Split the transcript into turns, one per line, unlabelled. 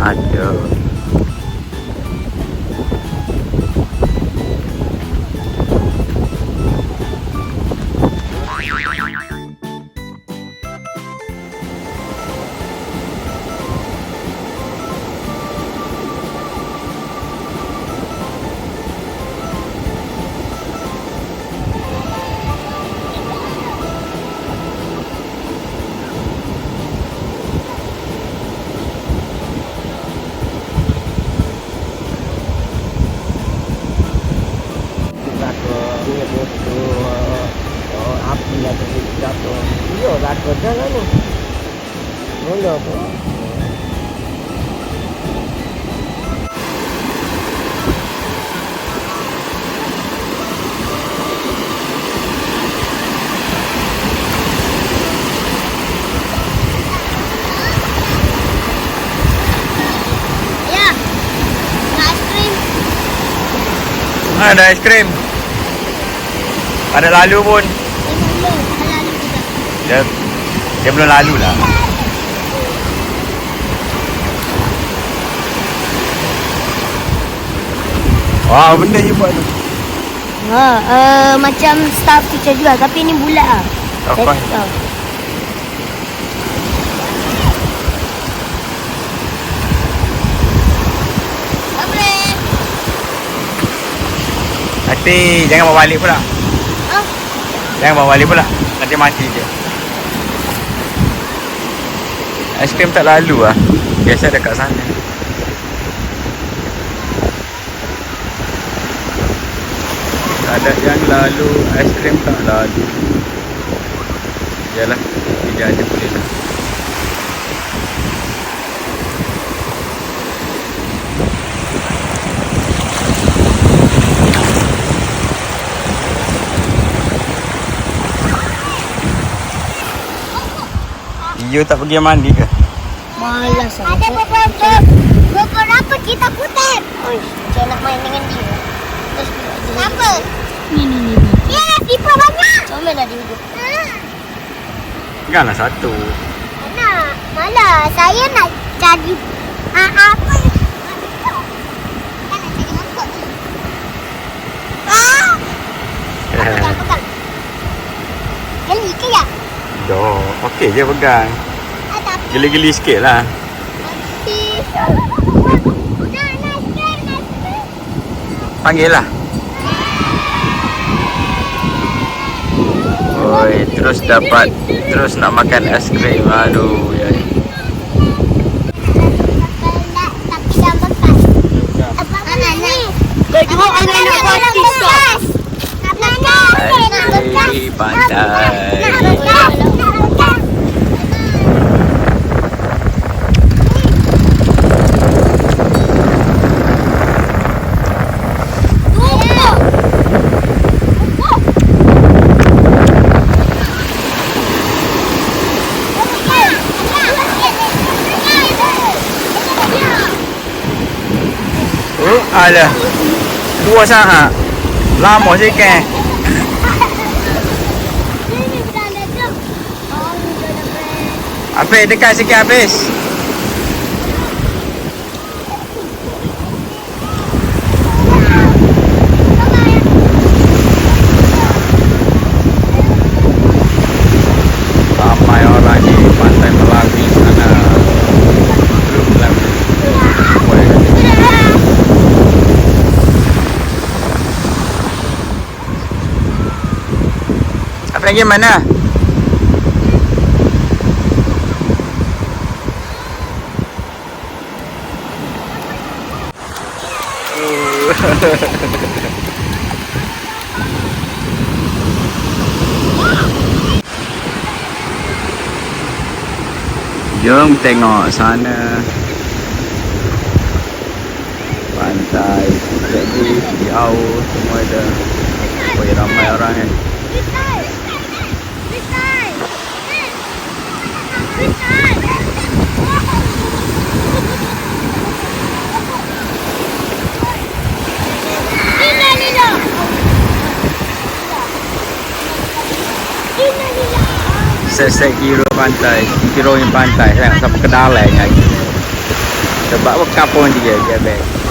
Aduh. Api atau jatuh. Iya, lakon jangan ni. Mula tu.
Ya, aiskrim.
Ada aiskrim. Ada lalu pun. Dia belum lalu lah. Wah, benda je buat tu.
Macam staff teacher juga, tapi ni bulat lah.
Apa? Nanti jangan bawa balik pula. Jangan bawa balik pula. Nanti mati je. Aiskrim tak lalu lah. Biasa dekat sana. Ada yang lalu, aiskrim tak lalu. Yalah, dia ada boleh lah. You tak pergi mandi ke?
Malas lah. Ada beberapa kita kutip. Saya nak main dengan dia. Siapa? Ni. Ya, tipe banyak. Comel lah dia duduk.
Janganlah satu.
Mana? Malah saya nak cari apa? Pegang. Geli ke ya?
Dah, okey je pegang. Geli-geli sikit lah. Panggil lah. Oi, terus nak makan aiskrim. Aduh, ya.
Tapi dah makan. Apa ni? Berdua anak-anak pastis.
Aiskrim pandai. Alah. Dua saat. Lama sikit. Habis dekat sikit habis. Ramai orang di Pantai Melawi sana. Apa lagi mana? Jom tengok sana. Pantai, di Au, semua ada. Oh, ya, ramai orang kan. Sesek kira pantai, kira yang pantai, saya sampai ke dalam lagi. Sebab apa kapal dia baik.